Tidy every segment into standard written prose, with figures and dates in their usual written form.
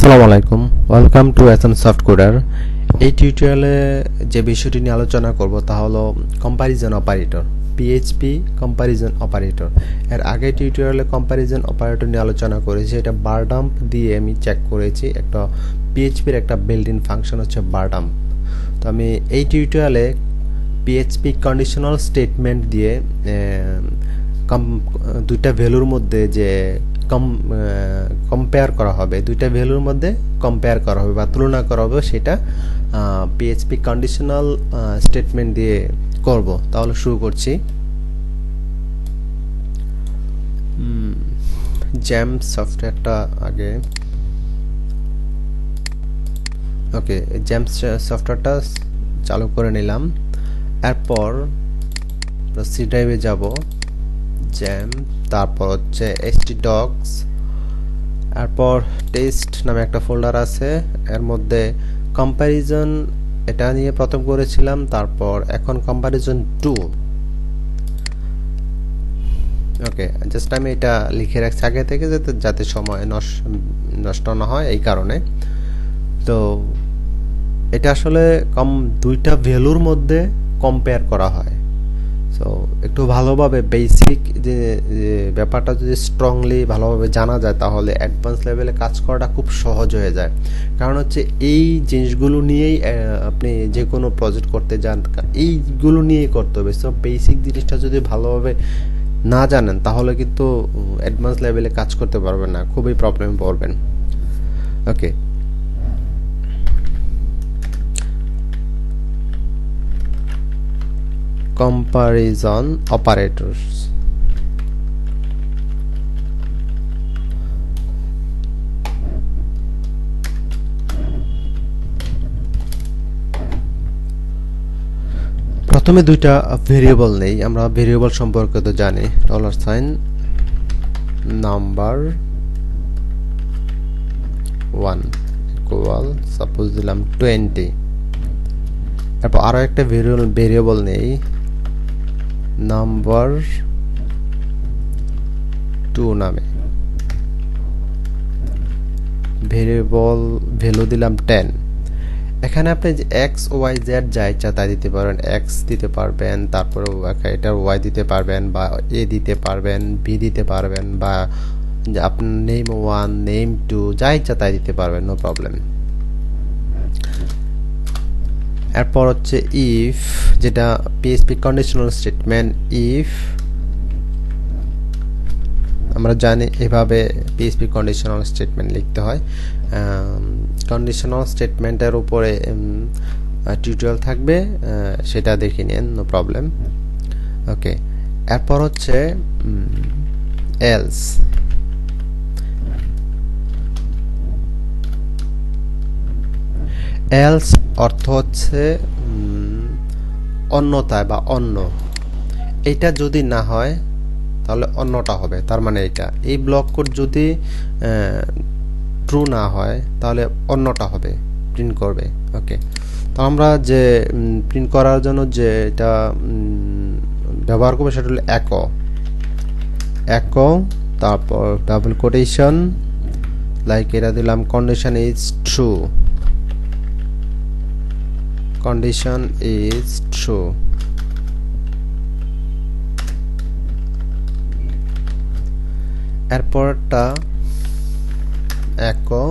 আসসালামু আলাইকুম, welcome to SM soft coder. এই টিউটোরিয়ালে যে বিষয়টি নিয়ে আলোচনা করব তা হলো comparison operator, PHP comparison operator. এর আগে টিউটোরিয়ালে কম্প্যারিজন অপারেটর নিয়ে আলোচনা করেছি। এটা বার ডাম্প দিয়ে আমি চেক করেছি। একটা পিএইচপির একটা বিল্ট ইন ফাংশন হচ্ছে বার ডাম্প। তো আমি এই টিউটোরিয়ালে পিএইচপি কন্ডিশনাল স্টেটমেন্ট দিয়ে দুইটা ভ্যালুর মধ্যে যে কম্পেয়ার করা হবে, দুইটা ভ্যালুর মধ্যে কম্পেয়ার করা হবে বা তুলনা করা হবে, সেটা পিএইচপি কন্ডিশনাল স্টেটমেন্ট দিয়ে করব। তাহলে শুরু করছি। জ্যাম সফটওয়্যারটা আগে, ওকে, জ্যাম সফটওয়্যারটা চালু করে নিলাম। এরপর সি ড্রাইভে যাব, জ্যাম, তারপর হচ্ছে htdocs, এরপর টেস্ট নামে একটা ফোল্ডার আছে, এর মধ্যে কম্প্যারিজন এটা নিয়ে প্রথম করেছিলাম, তারপর এখন কম্প্যারিজন 2। ওকে, জাস্ট আমি এটা লিখে রাখছি আগে থেকে যাতে সময় নষ্ট না হয়, এই কারণে। তো এটা আসলে দুইটা ভ্যালুর মধ্যে কম্পেয়ার করা হয়। সো একটু ভালোভাবে বেসিক যে ব্যাপারটা যদি স্ট্রংলি ভালোভাবে জানা যায়, তাহলে অ্যাডভান্স লেভেলে কাজ করাটা খুব সহজ হয়ে যায়। কারণ হচ্ছে এই জিনিসগুলো নিয়েই আপনি যে কোনো প্রজেক্ট করতে যান, এইগুলো নিয়েই করতে হবে। সো বেসিক জিনিসটা যদি ভালোভাবে না জানেন, তাহলে কিন্তু অ্যাডভান্স লেভেলে কাজ করতে পারবেন না, খুবই প্রবলেমে পড়বেন। ওকে, comparison operators। প্রথমে দুইটা ভেরিয়েবল নেই, আমরা ভেরিয়েবল সম্পর্কে তো জানি। $, নাম্বার 1 ইকুয়াল, সাপোজ দিলাম 20। তারপর আরো একটা ভেরিয়েবল নেই, নাম্বার 2 নামে। ভেরিয়েবল ভ্যালু দিলাম 10। এখানে আপনি যে এক্স ওয়াই জেড যা ইচ্ছা তাই দিতে পারবেন। এক্স দিতে পারবেন, তারপরে এটার ওয়াই দিতে পারবেন, বা এ দিতে পারবেন, বি দিতে পারবেন, বা আপনার নেম 1 নেম 2 যা ইচ্ছা তাই দিতে পারবেন, নো প্রবলেম। এরপর হচ্ছে ইফ, যেটা পিএইচপি কন্ডিশনাল স্টেটমেন্ট। ইফ আমরা জানি এভাবে পিএইচপি কন্ডিশনাল স্টেটমেন্ট লিখতে হয়। কন্ডিশনাল স্টেটমেন্টের উপরে টিউটোরিয়াল থাকবে, সেটা দেখে নিন, নো প্রবলেম। ওকে, এরপর হচ্ছে এলস। এলস অর্থ হচ্ছে অন্যথায় বা অন্য। এটা যদি না হয় তাহলে অন্যটা হবে, তার মানে এটা এই ব্লক কোড যদি ট্রু না হয় তাহলে অন্যটা হবে, প্রিন্ট করবে। ওকে, তো আমরা যে প্রিন্ট করার জন্য যে এটা ব্যবহার করবো সেটা হলো একো, তারপর ডাবল কোটেশন, লাইক এটা দিলাম condition is true, condition is true. এরপরটা echo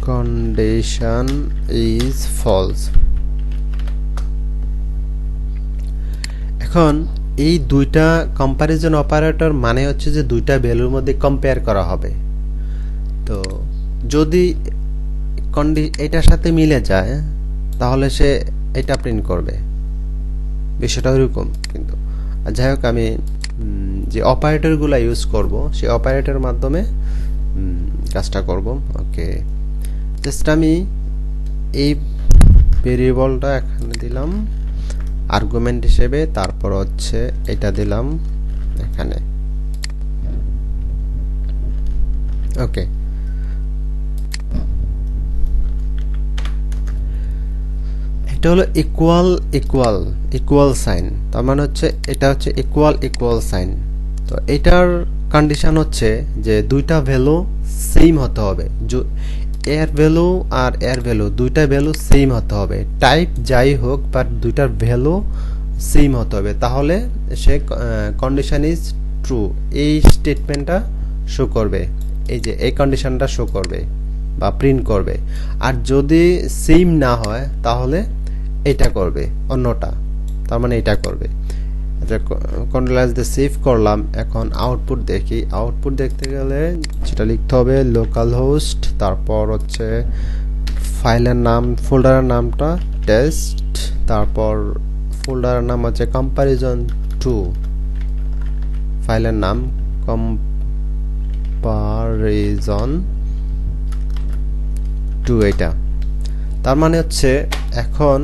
condition is false। এখন এই দুইটা কম্প্যারিজন অপারেটর মানে হচ্ছে যে দুইটা ভ্যালুর মধ্যে কম্পেয়ার করা হবে। তো যদি এটার সাথে মিলে যায় তাহলে সে এটা প্রিন্ট করবে, বিষয়টা ওইরকম। কিন্তু যাই হোক, আমি যে অপারেটরগুলো ইউজ করব সেই অপারেটরের মাধ্যমে কাজটা করব। ওকে, জাস্ট আমি এই ভেরিয়েবলটা এখানে দিলাম আর্গুমেন্ট হিসেবে, তারপর হচ্ছে এটা দিলাম এখানে। ওকে, এটা হলো ইকুয়াল ইকুয়াল ইকুয়াল সাইন, তার মানে হচ্ছে এটা হচ্ছে ইকুয়াল ইকুয়াল সাইন। তো এটার কন্ডিশন হচ্ছে যে দুইটা ভ্যালু সেম হতে হবে, এর ভ্যালু আর এর ভ্যালু দুইটা ভ্যালু সেম হতে হবে, টাইপ যাই হোক বাট দুইটার ভ্যালু সেম হতে হবে, তাহলে সে কন্ডিশন ইজ ট্রু এই স্টেটমেন্টটা শো করবে, এই যে এই কন্ডিশনটা শো করবে বা প্রিন্ট করবে। আর যদি সেম না হয় তাহলে এটা করবে অন্যটা, তার মানে এটা করবে। আচ্ছা, কন্ট্রোল এস দিয়ে সেভ করলাম। এখন আউটপুট দেখি। আউটপুট দেখতে গেলে যেটা লিখতে হবে লোকাল হোস্ট, তারপর হচ্ছে ফাইলের নাম, ফোল্ডারের নামটা টেস্ট, তারপর ফোল্ডারের নাম হচ্ছে কম্প্যারিজন 2, ফাইলের নাম কম্প্যারিজন 2, এটা। তার মানে হচ্ছে এখন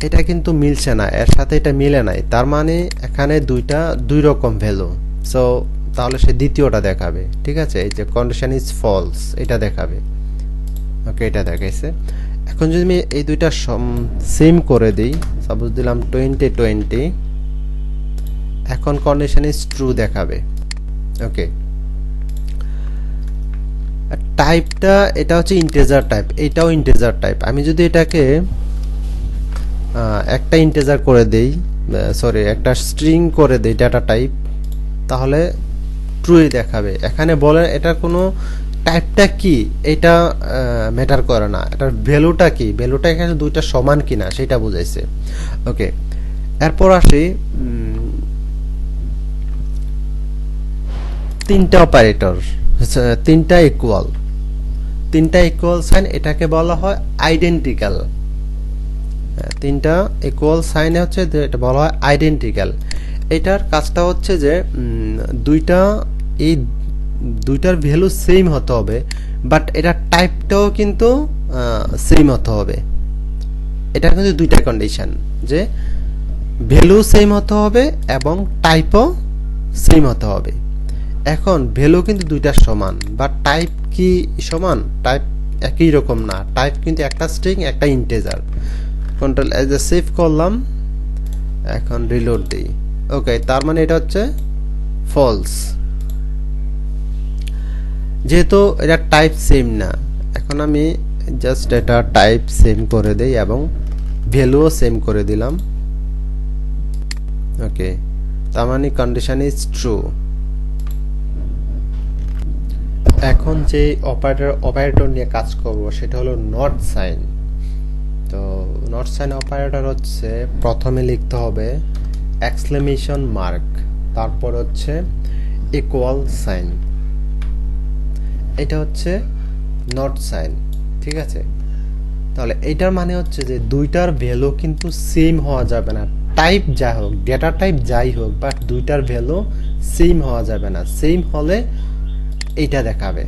এটা কিন্তু মিলছে না, এর সাথে এটা মিলে নাই, তার মানে এখানে দুই রকম ভ্যালু। সো তাহলে সে দ্বিতীয়টা দেখাবে, ঠিক আছে, এই যে কন্ডিশন ইজ ফলস এটা দেখাবে। ওকে, এটা দেখাইছে। এখন যদি আমি এই দুইটা সেম করে দিই, সাপোজ দিলাম 20 এখন কন্ডিশন ইজ ট্রু দেখাবে। ওকে, টাইপটা এটা হচ্ছে ইন্টিজার টাইপ, এটাও ইন্টিজার টাইপ। আমি যদি এটাকে একটা ইন্টিজার করে দেই, সরি একটা স্ট্রিং করে দেই ডাটা টাইপ, তাহলে ট্রুই দেখাবে। এখানে বলে এটার কোনো টাইপটা কি এটা ম্যাটার করে না, এটার ভ্যালুটা কি, ভ্যালুটা এখানে দুইটা সমান কিনা সেটা বুঝাইছে। ওকে, এরপর আসি তিনটা অপারেটর, তিনটা ইকুয়াল সাইন, এটাকে বলা হয় আইডেন্টিক্যাল। তিনটা ইকুয়াল সাইনে হচ্ছে এটা বলা হয় আইডেন্টিক্যাল। এটার কাজটা হচ্ছে যে দুইটার ভ্যালু সেম হতে হবে, বাট এটার টাইপটাও কিন্তু সেম হতে হবে। এটা কিন্তু দুইটা কন্ডিশন, যে ভ্যালু সেম হতে হবে এবং টাইপও সেম হতে হবে। এখন ভ্যালু কিন্তু দুইটা সমান, বাট টাইপ কি সমান? টাইপ একই রকম না, টাইপ কিন্তু একটা স্ট্রিং একটা ইন্টিজার। কন্ট্রোল এস দিয়ে সেভ করলাম, এখন রিলোড দিই। ওকে, তার মানে এটা হচ্ছে ফলস, যেহেতু এটা টাইপ সেম না। এখন আমি জাস্ট এটা টাইপ সেম করে দেই এবং ভ্যালুও সেম করে দিলাম। ওকে, তার মানে কন্ডিশন ইজ ট্রু। এখন যে অপারেটর নিয়ে কাজ করব সেটা হলো নট সাইন। তো নট সাইন অপারেটর হচ্ছে প্রথমে লিখতে হবে এক্সক্লেমেশন মার্ক, তারপর হচ্ছে ইকুয়াল সাইন, এটা হচ্ছে নট সাইন, ঠিক আছে। তাহলে এটার মানে হচ্ছে যে দুইটার ভ্যালু কিন্তু সেম হওয়া যাবে না, টাইপ যাই হোক, ডেটা টাইপ যাই হোক, বাট দুইটার ভ্যালু সেম হওয়া যাবে না। সেম হলে এইটা দেখাবে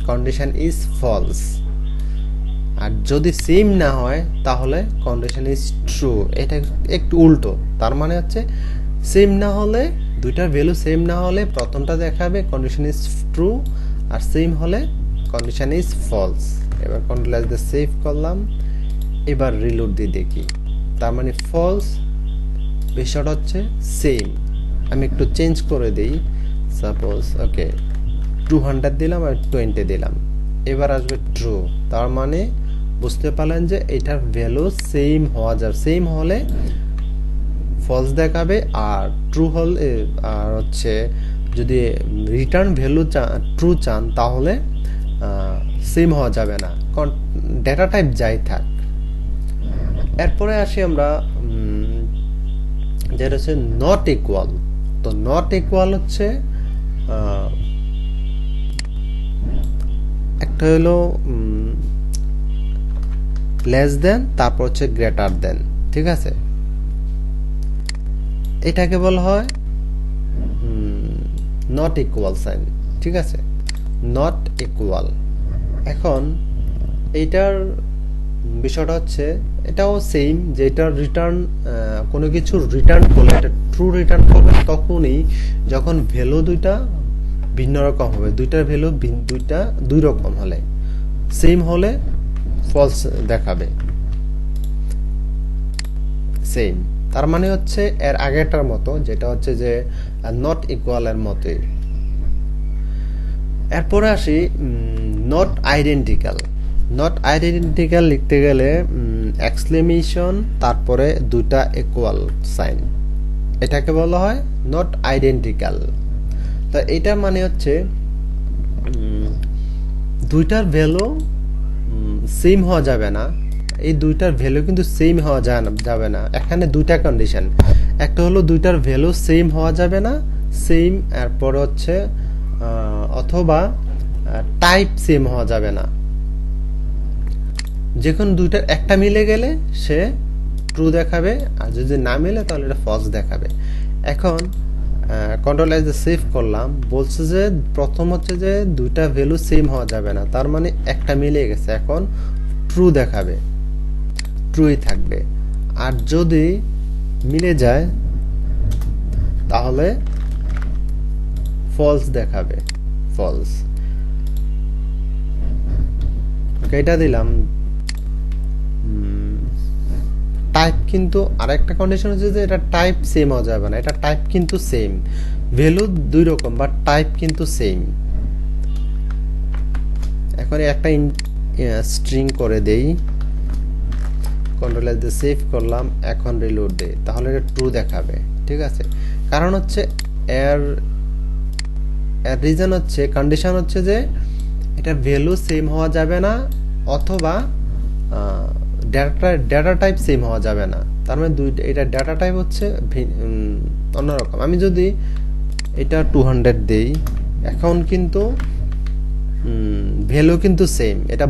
কন্ডিশন ইজ ফলস, আর যদি সেম না হয় তাহলে কন্ডিশন ইজ ট্রু। এটা একটু উল্টো, তার মানে হচ্ছে সেম না হলে, দুইটার ভ্যালু সেম না হলে প্রথমটা দেখাবে কন্ডিশন ইজ ট্রু, আর সেম হলে কন্ডিশন ইজ ফলস। এবার কন্ট্রোল এস দিয়ে সেভ করলাম, এবার রিলোড দিয়ে দেখি। তার মানে ফলস, বিষয়টা হচ্ছে সেম। আমি একটু চেঞ্জ করে দিই, সাপোজ ওকে 200 দিলাম আর 20 দিলাম, এবার আসবে ট্রু। তার মানে বুঝতে পারলেন যে এটার ভ্যালু সেম হওয়া যাবে, সেম হলে ফলস দেখাবে, আর ট্রু হলে, আর হচ্ছে যদি রিটার্ন ভ্যালু ট্রু চান তাহলে সেম হওয়া যাবে না, ডেটা টাইপ যাই থাক। এরপরে আসি আমরা যেটা হচ্ছে নট ইকুয়াল। তো নট ইকুয়াল হচ্ছে একটা হলো লেস দেন, তারপর হচ্ছে গ্রেটার দেন, ঠিক আছে। এটাকে বলা হয় নট ইকুয়াল সাইন, ঠিক আছে, নট ইকুয়াল। এখন এইটার বিষয়টা হচ্ছে এটাও সেম, যে এটা রিটার্ন, কোনো কিছু রিটার্ন করলে, এটা ট্রু রিটার্ন করবে তখনই যখন ভ্যালু দুইটা ভিন্ন রকম হবে, দুইটার ভ্যালু দুই রকম হলে। সেম হলে ফলস দেখাবে, সেম। তার মানে হচ্ছে এর আগেরটার মতো, যেটা হচ্ছে যে নট ইকুয়াল এর মতোই। এরপরে আসি নট আইডেন্টিক্যাল। নট আইডেন্টিক্যাল লিখতে গেলে এক্সক্লেমেশন তারপরে দুইটা ইকুয়াল সাইন, এটাকে বলা হয় নট আইডেন্টিক্যাল। তো এটা মানে হচ্ছে দুইটার ভ্যালু সেম হওয়া যাবে না, এই দুইটার ভ্যালু কিন্তু সেম হওয়া যাবে না। এখানে দুইটা কন্ডিশন, একটা হলো দুইটার ভ্যালু সেম হওয়া যাবে না, সেম, এরপর হচ্ছে অথবা টাইপ সেম হওয়া যাবে না। যখন দুইটার একটা মিলে গেলে সে ট্রু দেখাবে, আর যদি না মিলে তাহলে এটা ফলস দেখাবে। এখন কন্ট্রোল এস দিয়ে সেভ করলাম, বলছে যে প্রথম হচ্ছে যে দুইটা ভ্যালু সেম হওয়া যাবে না, তার মানে একটা মিলে গেছে, এখন ট্রু দেখাবে, ট্রুই থাকবে। আর যদি মিলে যায় তাহলে ফলস দেখাবে, ফলস। এটা দিলাম। টাইপ কিন্তু আরেকটা কন্ডিশন হচ্ছে যে এটা টাইপ সেম হওয়া যাবে না, এটা টাইপ কিন্তু সেম, ভ্যালু দুই রকম বাট টাইপ কিন্তু সেম। এখন একটা স্ট্রিং করে দেই, কন্ট্রোল এস দিয়ে সেভ করলাম, এখন রিলোড দেই, তাহলে এটা ট্রু দেখাবে। ঠিক আছে, কারণ হচ্ছে এর রিজন হচ্ছে, কন্ডিশন হচ্ছে যে এটা ভ্যালু সেম হওয়া যাবে না, অথবা ডেটা টাইপ সেম হওয়া যাবে না। তার মানে এটা ডেটা টাইপ হচ্ছে অন্যরকম। আমি যদি এটা 200 দেই, এখন কিন্তু ভ্যালু কিন্তু সেম, এটা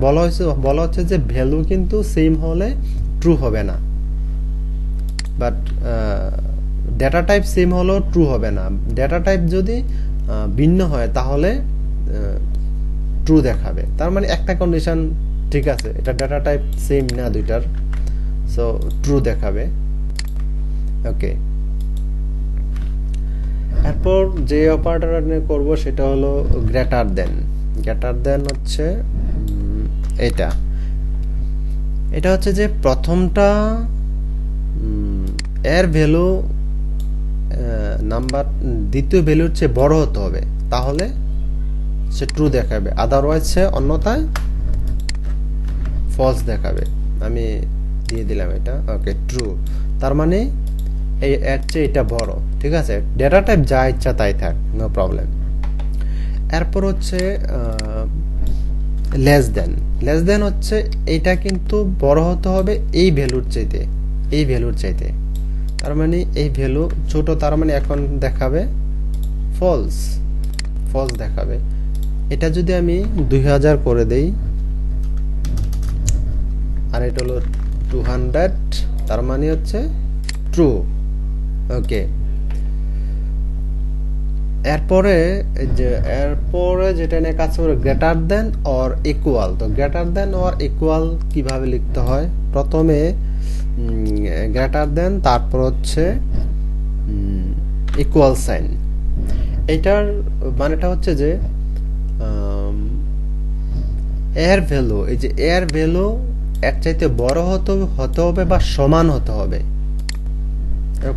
বলা হচ্ছে যে ভ্যালু কিন্তু সেম হলে ট্রু হবে না, বাট ডেটা টাইপ সেম হলেও ট্রু হবে না। ডেটা টাইপ যদি ভিন্ন হয় তাহলে ট্রু দেখাবে। তার মানে একটা কন্ডিশন ঠিক আছে, এটা ডেটা টাইপ সেম না দুইটার, সো ট্রু দেখাবে। ওকে, এরপর যে অপারেটর করব সেটা হলো গ্রেটার দেন। গ্রেটার দেন হচ্ছে এটা এটা হচ্ছে যে প্রথমটা এর ভ্যালু নাম্বার দ্বিতীয় ভ্যালুর চেয়ে বড় হতে হবে, তাহলে সে ট্রু দেখাবে, আদারওয়াইজ সে অন্যথায় ফলস দেখাবে। আমি দিয়ে দিলাম এটা, ওকে, ট্রু। তার মানে এই এর চেয়ে এটা বড়। ঠিক আছে, ডেটা টাইপ যা ইচ্ছা তাই থাক, নো প্রবলেম। এরপর হচ্ছে লেস দেন। লেস দেন হচ্ছে এটা কিন্তু বড় হতে হবে এই ভ্যালুর চাইতে, এই ভ্যালুর চাইতে। তার মানে এই ভ্যালু ছোট, তার মানে এখন দেখাবে ফলস, ফলস দেখাবে। এটা যদি আমি 2000 করে দেই, আর এটা হলো 200, তার মানে হচ্ছে ট্রু। ওকে, এরপরে যেটা নিয়ে কাজ করে গ্রেটার দেন অর ইকুয়াল। তো গ্রেটার দেন অর ইকুয়াল কিভাবে লিখতে হয়, প্রথমে গ্রেটার দেন, তারপর হচ্ছে ইকুয়াল সাইন। এটার মানেটা হচ্ছে যে এর ভ্যালু, এই যে এর ভ্যালু এর চাইতে বড় হতে হবে বা সমান হতে হবে।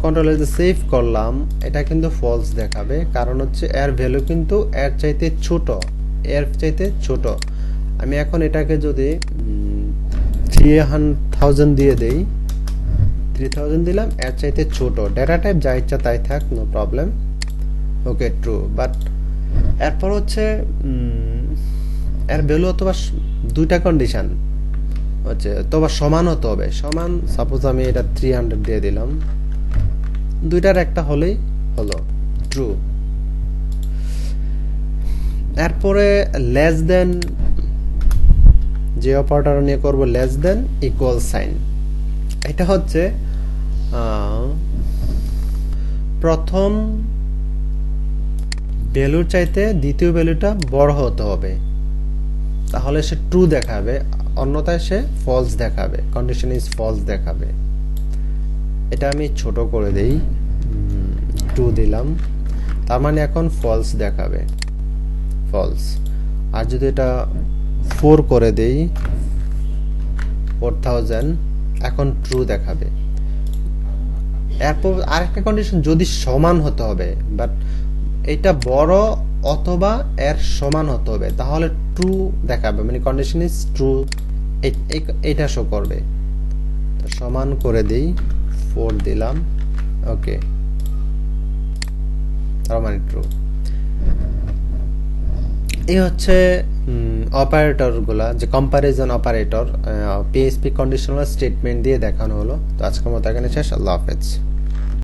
কন্ট্রোল এস সেভ করলাম, এটা কিন্তু ফলস দেখাবে, কারণ হচ্ছে এর ভ্যালু কিন্তু এর চাইতে ছোট, এর চাইতে ছোট। আমি এখন এটাকে যদি 3000 দিয়ে দেই, 3000 দিলাম, এর চাইতে ছোট, ডেটা টাইপ যা ইচ্ছা তাই থাক, no problem. Okay, true. But এরপর হচ্ছে এর ভ্যালু অথবা দুইটা কন্ডিশন হচ্ছে, অথবা সমান হতে হবে, সমান। সাপোজ আমি এটা 300 দিয়ে দিলাম, দুইটার একটা হলেই হলো ট্রু। এরপরে লেস দেন, যে অপারেটর নিয়ে করব লেস দেন ইকুয়াল সাইন। এটা হচ্ছে প্রথম ভ্যালুর চাইতে দ্বিতীয় ভ্যালুটা বড় হতে হবে, তাহলে সে ট্রু দেখাবে, অন্যথায় সে ফলস দেখাবে, কন্ডিশন ইজ ফলস দেখাবে। এটা আমি ছোট করে দেই, 2 দিলাম, তার মানে এখন ফলস দেখাবে, ফলস। আর যদি এটা 4 করে দেই 4000 এখন ট্রু দেখাবে এরপর আরেকটা কন্ডিশন যদি সমান হতে হবে বাট এটা বড় অথবা এর সমান হতে হবে তাহলে ট্রু দেখাবে মানে কন্ডিশন ইজ ট্রু এটা শো করবে তো সমান করে দেই 4 দিলাম ওকে তার মানে ট্রু এই হচ্ছে অপারেটর গুলা যে comparison operator PHP conditional statement দিয়ে দেখানো হলো তো আজকের মতো এখানে শেষ আল্লাহ হাফেজ